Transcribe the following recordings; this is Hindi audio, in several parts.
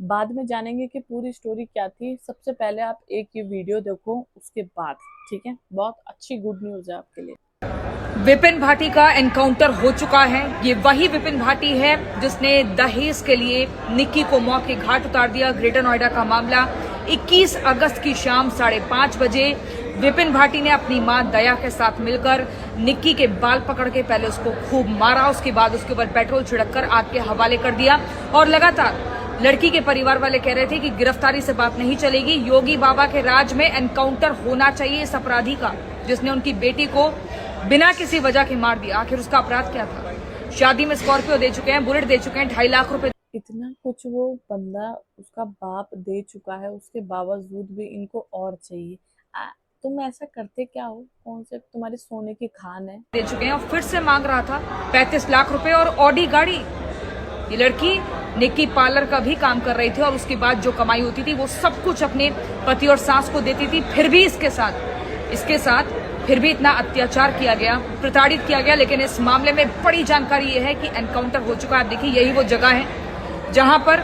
बाद में जानेंगे कि पूरी स्टोरी क्या थी। सबसे पहले आप एक ये वीडियो देखो, उसके बाद ठीक है, बहुत अच्छी गुड न्यूज है आपके लिए। विपिन भाटी का एनकाउंटर हो चुका है। ये वही विपिन भाटी है जिसने दहेज के लिए निक्की को मौत के घाट उतार दिया। ग्रेटर नोएडा का मामला 21 अगस्त की शाम 5:30 बजे विपिन भाटी ने अपनी मां दया के साथ मिलकर निक्की के बाल पकड़ के पहले उसको खूब मारा, उसके बाद उसके ऊपर पेट्रोल छिड़ककर आग के हवाले कर दिया। और लगातार लड़की के परिवार वाले कह रहे थे कि गिरफ्तारी से बात नहीं चलेगी। योगी बाबा के राज में एनकाउंटर होना चाहिए इस अपराधी का, जिसने उनकी बेटी को बिना किसी वजह के मार दिया। आखिर उसका अपराध क्या था? शादी में स्कॉर्पियो दे चुके हैं, बुलेट दे चुके हैं, 2.5 लाख रुपए। इतना कुछ वो बंदा, उसका बाप दे चुका है, उसके बावजूद भी इनको और चाहिए। तुम ऐसा करते क्या हो? कौन से तुम्हारे सोने की खान है? दे चुके हैं और फिर से मांग रहा था 35 लाख रुपए और ऑडी गाड़ी। ये लड़की निक्की पार्लर का भी काम कर रही थी और उसके बाद जो कमाई होती थी वो सब कुछ अपने पति और सास को देती थी। फिर भी इसके साथ फिर भी इतना अत्याचार किया गया, प्रताड़ित किया गया। लेकिन इस मामले में बड़ी जानकारी ये है कि एनकाउंटर हो चुका है। आप देखिए, यही वो जगह है जहां पर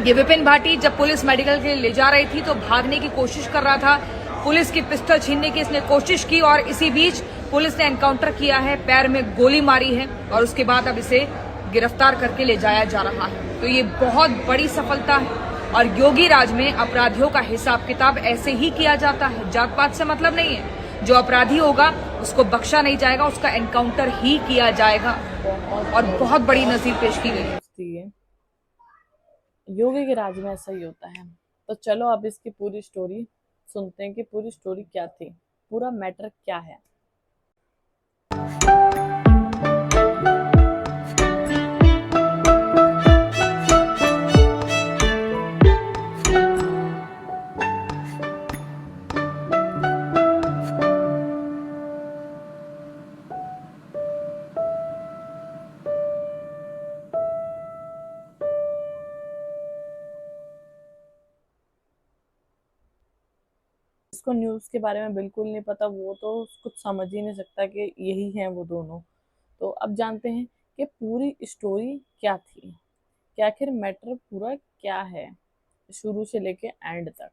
ये विपिन भाटी जब पुलिस मेडिकल के लिए ले जा रही थी तो भागने की कोशिश कर रहा था। पुलिस की पिस्टल छीनने की इसने कोशिश की और इसी बीच पुलिस ने एनकाउंटर किया है, पैर में गोली मारी है और उसके बाद अब इसे गिरफ्तार करके ले जाया जा रहा है। तो ये बहुत बड़ी सफलता है और योगी राज में अपराधियों का हिसाब किताब ऐसे ही किया जाता है। जात पात से मतलब नहीं है। जो अपराधी होगा उसको बख्शा नहीं जाएगा, उसका एनकाउंटर ही किया जाएगा। और बहुत बड़ी नजीर पेश की गई है। योगी के राज में ऐसा ही होता है। तो चलो अब इसकी पूरी स्टोरी सुनते हैं कि पूरी स्टोरी क्या थी, पूरा मैटर क्या है। जिसको न्यूज़ के बारे में बिल्कुल नहीं पता वो तो कुछ समझ ही नहीं सकता कि यही हैं वो दोनों। तो अब जानते हैं कि पूरी स्टोरी क्या थी, कि आखिर मैटर पूरा क्या है, शुरू से लेके एंड तक।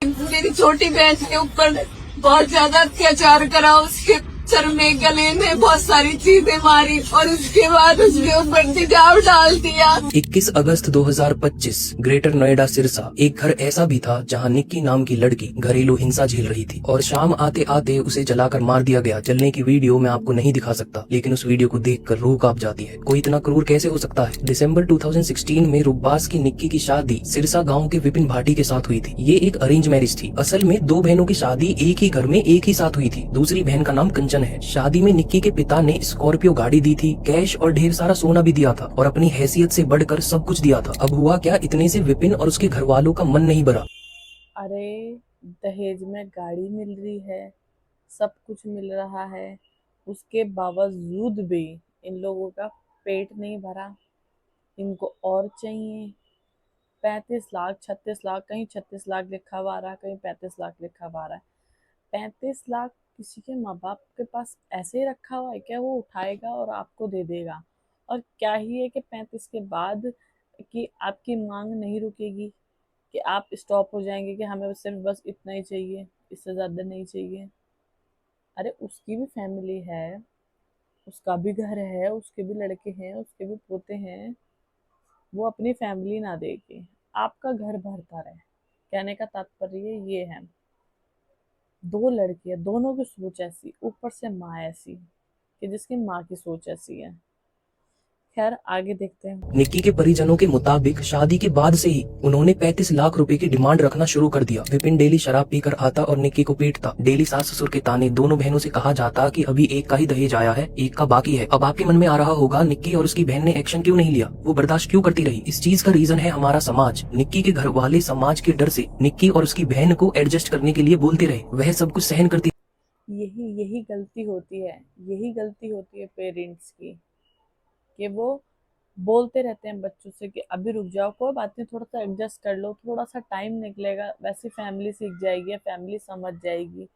मेरी छोटी बहन के ऊपर बहुत ज्यादा अत्याचार करा, उसके सर में गले में बहुत सारी चीजें मारी और उसके बाद उसके ऊपर तेजाब डाल दिया। 21 अगस्त 2025 ग्रेटर नोएडा सिरसा एक घर ऐसा भी था जहां निक्की नाम की लड़की घरेलू हिंसा झेल रही थी और शाम आते आते उसे जलाकर मार दिया गया। जलने की वीडियो मैं आपको नहीं दिखा सकता, लेकिन उस वीडियो को देखकर रूह कांप जाती है। कोई इतना क्रूर कैसे हो सकता है? दिसंबर 2016 में रुब्बास की निक्की की शादी सिरसा गाँव के विपिन भाटी के साथ हुई थी। ये एक अरेंज मैरिज थी। असल में दो बहनों की शादी एक ही घर में एक ही साथ हुई थी। दूसरी बहन का नाम कंचन है। शादी में निक्की के पिता ने स्कॉर्पियो गाड़ी दी थी, कैश और ढेर सारा सोना भी दिया था और अपनी हैसियत से बढ़कर सब कुछ दिया था। अब हुआ क्या, इतने से विपिन और उसके घर वालों का मन नहीं भरा। अरे, दहेज में गाड़ी मिल रही है, सब कुछ मिल रहा है, उसके बावजूद भी इन लोगों का पेट नहीं भरा, इनको और चाहिए। 35 लाख, 36 लाख, कहीं 36 लाख लिखा हुआ आ रहा है, कहीं 35 लाख लिखा हुआ आ रहा है। 35 लाख किसी के माँ बाप के पास ऐसे ही रखा हुआ है क्या? वो उठाएगा और आपको दे देगा। और क्या ही है कि 35 के बाद कि आपकी मांग नहीं रुकेगी, कि आप स्टॉप हो जाएंगे कि हमें सिर्फ बस इतना ही चाहिए, इससे ज़्यादा नहीं चाहिए। अरे, उसकी भी फैमिली है, उसका भी घर है, उसके भी लड़के हैं, उसके भी पोते हैं। वो अपनी फैमिली ना देके आपका घर भरता रहे, कहने का तात्पर्य ये है। दो लड़कियां, दोनों की सोच ऐसी, ऊपर से माँ ऐसी कि जिसकी माँ की सोच ऐसी है। खैर, आगे देखते हैं। निक्की के परिजनों के मुताबिक शादी के बाद से ही उन्होंने 35 लाख रुपए की डिमांड रखना शुरू कर दिया। विपिन डेली शराब पीकर आता और निक्की को पीटता। डेली सास ससुर के ताने, दोनों बहनों से कहा जाता कि अभी एक का ही दहेज आया है, एक का बाकी है। अब आपके मन में आ रहा होगा निक्की और उसकी बहन ने एक्शन क्यों नहीं लिया, वो बर्दाश्त क्यों करती रही? इस चीज का रीजन है हमारा समाज। निक्की के घर वाले समाज के डर से निक्की और उसकी बहन को एडजस्ट करने के लिए बोलते रहे। वह सब कुछ सहन करती। यही यही गलती होती है, यही गलती होती है पेरेंट्स की, कि वो बोलते रहते हैं बच्चों से कि अभी रुक जाओ, कोई बात नहीं, थोड़ा सा एडजस्ट कर लो, थोड़ा सा टाइम निकलेगा, वैसे फैमिली सीख जाएगी, फैमिली समझ जाएगी।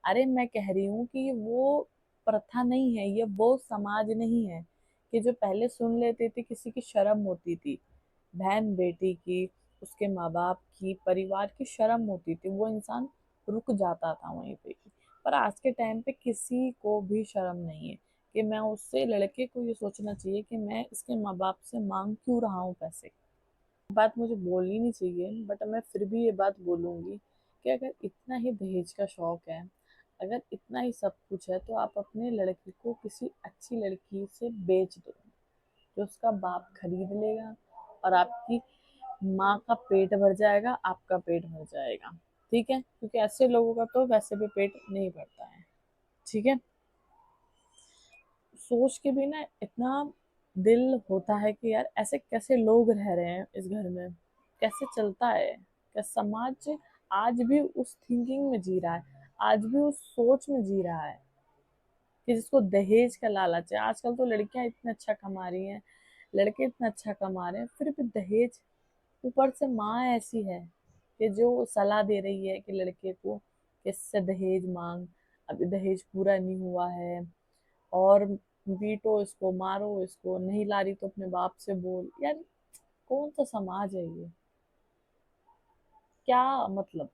अरे, मैं कह रही हूँ कि वो प्रथा नहीं है, ये वो समाज नहीं है कि जो पहले सुन लेते थे, किसी की शर्म होती थी बहन बेटी की, उसके माँ बाप की, परिवार की शर्म होती थी, वो इंसान रुक जाता था वहीं पे। पर आज के टाइम पे किसी को भी शर्म नहीं है कि मैं उससे, लड़के को ये सोचना चाहिए कि मैं इसके माँ बाप से मांग क्यों रहा हूँ पैसे। बात मुझे बोलनी नहीं चाहिए, बट मैं फिर भी ये बात बोलूँगी कि अगर इतना ही दहेज का शौक है, अगर इतना ही सब कुछ है, तो आप अपने लड़के को किसी अच्छी लड़की से बेच दो, जो उसका बाप खरीद लेगा, और आपकी माँ का पेट भर जाएगा, आपका पेट भर जाएगा। ठीक है, क्योंकि ऐसे लोगों का तो वैसे भी पेट नहीं भरता है। ठीक है, सोच के भी ना इतना दिल होता है कि यार ऐसे कैसे लोग रह रहे हैं इस घर में, कैसे चलता है, क्या समाज आज भी उस थिंकिंग में जी रहा है, आज भी उस सोच में जी रहा है कि जिसको दहेज का लालच है। आजकल तो लड़कियां इतना अच्छा कमा रही हैं, लड़के इतना अच्छा कमा रहे हैं, फिर भी दहेज, ऊपर से माँ ऐसी है कि जो सलाह दे रही है कि लड़के को किससे दहेज मांग, अभी दहेज पूरा नहीं हुआ है, और पीटो इसको, मारो इसको, नहीं ला रही तो अपने बाप से बोल। यार कौन सा समाज है ये, क्या मतलब।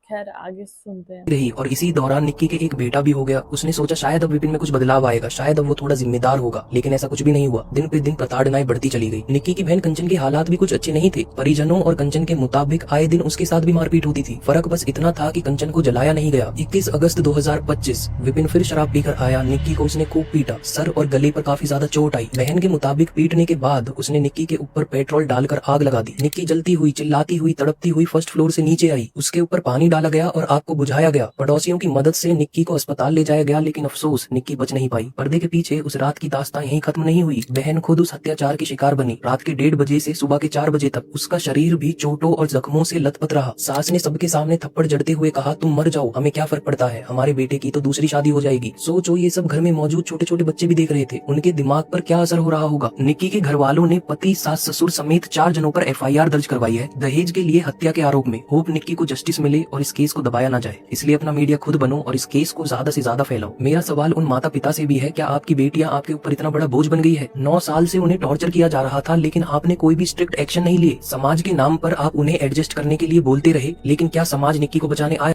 खैर आगे सुनते हैं। रही और इसी दौरान निक्की के एक बेटा भी हो गया। उसने सोचा शायद अब विपिन में कुछ बदलाव आएगा, शायद अब वो थोड़ा जिम्मेदार होगा, लेकिन ऐसा कुछ भी नहीं हुआ। दिन पे दिन प्रताड़नाएं बढ़ती चली गई। निक्की की बहन कंचन के हालात भी कुछ अच्छे नहीं थे। परिजनों और कंचन के मुताबिक आए दिन उसके साथ भी मारपीट होती थी। फर्क बस इतना था कि कंचन को जलाया नहीं गया। 21 अगस्त 2025 विपिन फिर शराब पीकर आया। निक्की को उसने खूब पीटा, सर और गले पर काफी ज्यादा चोट आई। बहन के मुताबिक पीटने के बाद उसने निक्की के ऊपर पेट्रोल डालकर आग लगा दी। निक्की जलती हुई, चिल्लाती हुई, तड़पती हुई फर्स्ट फ्लोर से नीचे आई। उसके ऊपर पानी डाला गया और आग को बुझाया गया। पड़ोसियों की मदद से निक्की को अस्पताल ले जाया गया, लेकिन अफसोस निक्की बच नहीं पाई। पर्दे के पीछे उस रात की दास्तां यहीं खत्म नहीं हुई। बहन खुद उस अत्याचार की शिकार बनी। रात के 1:30 बजे से सुबह के 4 बजे तक उसका शरीर भी चोटों और जख्मों से लथपथ रहा। सास ने सबके सामने थप्पड़ जड़ते हुए कहा, तुम मर जाओ, हमें क्या फर्क पड़ता है, हमारे बेटे की तो दूसरी शादी हो जाएगी। सोचो ये सब घर में मौजूद छोटे छोटे बच्चे भी देख रहे थे, उनके दिमाग पर क्या असर हो रहा होगा। निक्की के घर वालों ने पति, सास, ससुर समेत 4 जनों पर FIR दर्ज करवाई है दहेज के लिए हत्या के आरोप में। होप निक्की को जस्टिस मिले और इस केस को दबाया न जाए, इसलिए अपना मीडिया खुद बनो और इस केस को ज्यादा से ज्यादा फैलाओ। मेरा सवाल उन माता पिता से भी है, क्या आपकी बेटियां आपके ऊपर इतना बड़ा बोझ बन गई है? 9 साल से उन्हें टॉर्चर किया जा रहा था, लेकिन आपने कोई भी स्ट्रिक्ट एक्शन नहीं लिए। समाज के नाम पर आप उन्हें एडजस्ट करने के लिए बोलते रहे, लेकिन क्या समाज निक्की को बचाने आया?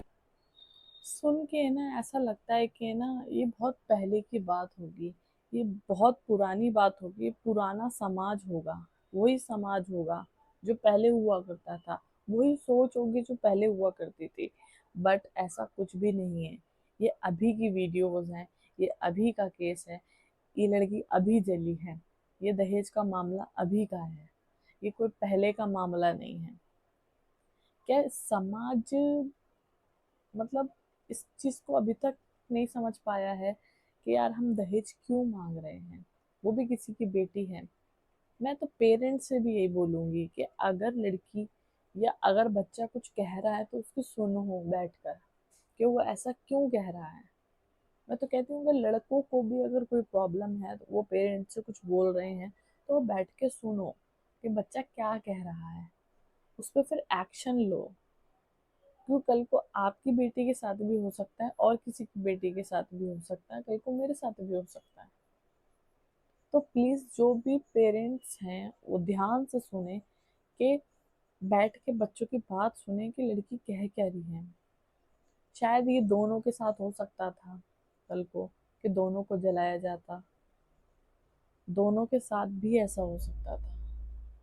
सुन के ना ऐसा लगता है कि ना ये बहुत पहले की बात होगी, ये बहुत पुरानी बात होगी, पुराना समाज होगा, वही समाज होगा जो पहले हुआ करता था, वही सोच होगी जो पहले हुआ करती थी। बट ऐसा कुछ भी नहीं है, ये अभी की वीडियोज हैं, ये अभी का केस है, ये लड़की अभी जली है, ये दहेज का मामला अभी का है, ये कोई पहले का मामला नहीं है। क्या समाज मतलब इस चीज़ को अभी तक नहीं समझ पाया है कि यार हम दहेज क्यों मांग रहे हैं, वो भी किसी की बेटी है। मैं तो पेरेंट्स से भी यही बोलूँगी कि अगर लड़की या अगर बच्चा कुछ कह रहा है तो उसकी सुनो बैठकर कि वो ऐसा क्यों कह रहा है। मैं तो कहती हूँ कि लड़कों को भी अगर कोई प्रॉब्लम है तो वो पेरेंट्स से कुछ बोल रहे हैं तो बैठ के सुनो कि बच्चा क्या कह रहा है, उस पर फिर एक्शन लो। क्यों, कल को आपकी बेटी के साथ भी हो सकता है और किसी की बेटी के साथ भी हो सकता है, कल को मेरे साथ भी हो सकता है। तो प्लीज़ जो भी पेरेंट्स हैं वो ध्यान से सुने कि बैठ के बच्चों की बात सुने कि लड़की कह क्या रही है। शायद ये दोनों के साथ हो सकता था कल को कि दोनों को जलाया जाता, दोनों के साथ भी ऐसा हो सकता था।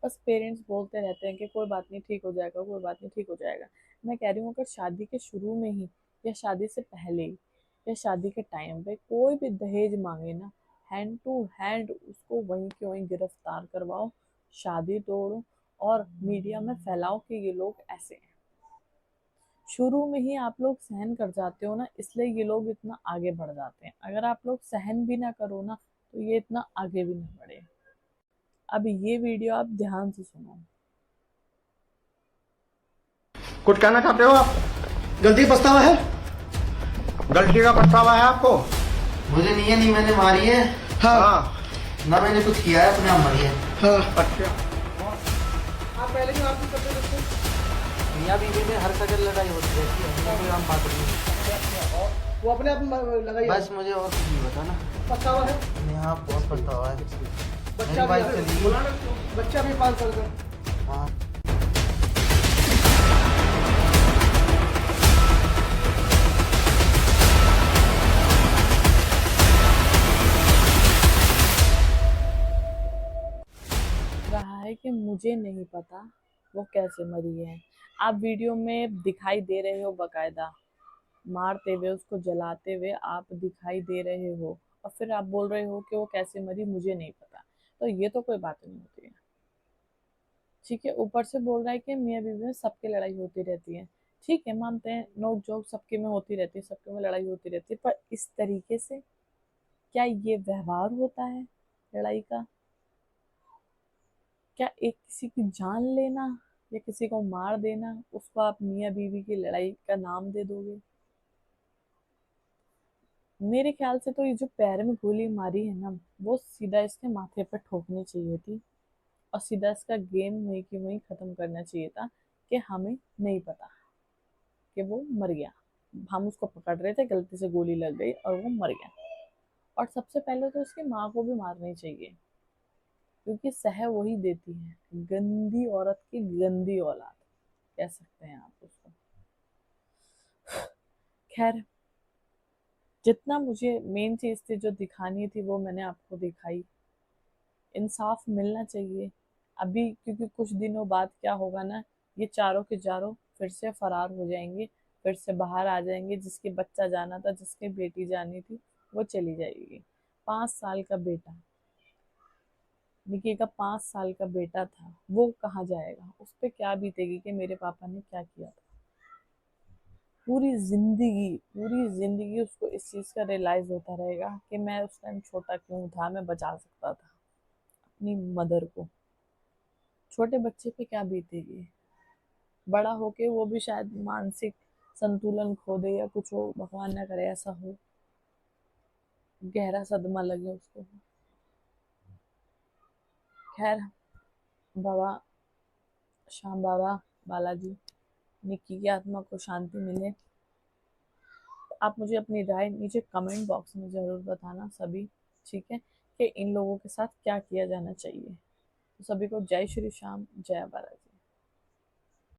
बस पेरेंट्स बोलते रहते हैं कि कोई बात नहीं ठीक हो जाएगा, कोई बात नहीं ठीक हो जाएगा। मैं कह रही हूँ अगर शादी के शुरू में ही या शादी से पहले या शादी के टाइम पे कोई भी दहेज मांगे ना, हैंड टू हैंड उसको वहीं के वहीं गिरफ्तार करवाओ, शादी तोड़ो और मीडिया में फैलाओ कि ये लोग ऐसे हैं। शुरू में ही आप लोग सहन कर जाते हो ना, इसलिए ये लोग इतना आगे बढ़ जाते हैं। अगर आप लोग सहन भी ना करो ना तो ये इतना आगे भी नहीं बढ़े। अब ये वीडियो आप ध्यान से सुनो। कुछ कहना चाहते हो आप? गलती पछतावा है? गलती का पछतावा है आपको? मुझे नहीं है, नहीं मैंने मारी है। हाँ ना मैंने कुछ किया है, अपने आप मरी है। हाँ। अच्छा, आप पहले भी आपकी करते रहते? मियाँ बीवी में हर जगह लड़ाई होती रहती है, कोई आम बात नहीं। वो अपने आप लगाई? बस मुझे और कुछ नहीं पता ना। पछतावा है? यहाँ बहुत पछतावा है। बच्चा मेरी वाइफ चली गई। बच्चा भी 5 साल का। हाँ। मुझे नहीं पता वो कैसे मरी है। आप वीडियो में दिखाई दे रहे हो, बकायदा मारते हुए, उसको जलाते हुए आप दिखाई दे रहे हो, और फिर आप बोल रहे हो कि वो कैसे मरी मुझे नहीं पता। तो ये तो कोई बात नहीं होती है। ठीक है, ऊपर से बोल रहा है कि मियाँ बीवी में सबकी लड़ाई होती रहती है। ठीक है, मानते हैं, नोक झोंक सबके में होती रहती है, सबके में लड़ाई होती रहती है, पर इस तरीके से क्या ये व्यवहार होता है लड़ाई का? क्या एक किसी की जान लेना या किसी को मार देना, उसको आप मियाँ बीवी की लड़ाई का नाम दे दोगे? मेरे ख्याल से तो ये जो पैर में गोली मारी है ना, वो सीधा इसके माथे पर ठोकनी चाहिए थी, और सीधा इसका गेम वहीं की वहीं खत्म करना चाहिए था कि हमें नहीं पता कि वो मर गया। हम उसको पकड़ रहे थे, गलती से गोली लग गई और वो मर गया। और सबसे पहले तो उसकी माँ को भी मारनी चाहिए, क्योंकि सह वही देती है। गंदी औरत की गंदी औलाद कह सकते हैं आप उसको। खैर, जितना मुझे मेन चीज थी जो दिखानी थी वो मैंने आपको दिखाई। इंसाफ मिलना चाहिए अभी, क्योंकि कुछ दिनों बाद क्या होगा ना, ये चारों के चारों फिर से फरार हो जाएंगे, फिर से बाहर आ जाएंगे। जिसके बच्चा जाना था, जिसकी बेटी जानी थी, वो चली जाएगी। 5 साल का बेटा, निकी का 5 साल का बेटा था, वो कहाँ जाएगा? उस पर क्या बीतेगी कि मेरे पापा ने क्या किया था। पूरी जिंदगी उसको इस चीज का रियलाइज होता रहेगा कि मैं उस टाइम छोटा क्यों था, मैं बचा सकता था अपनी मदर को। छोटे बच्चे पे क्या बीतेगी? बड़ा होके वो भी शायद मानसिक संतुलन खो दे या कुछ हो, भगवान ना करे ऐसा हो, गहरा सदमा लगे उसको। खैर, बाबा श्याम बाबा बालाजी, निक्की की आत्मा को शांति मिले। आप मुझे अपनी राय नीचे कमेंट बॉक्स में ज़रूर बताना सभी, ठीक है, कि इन लोगों के साथ क्या किया जाना चाहिए। तो सभी को जय श्री श्याम, जय बालाजी।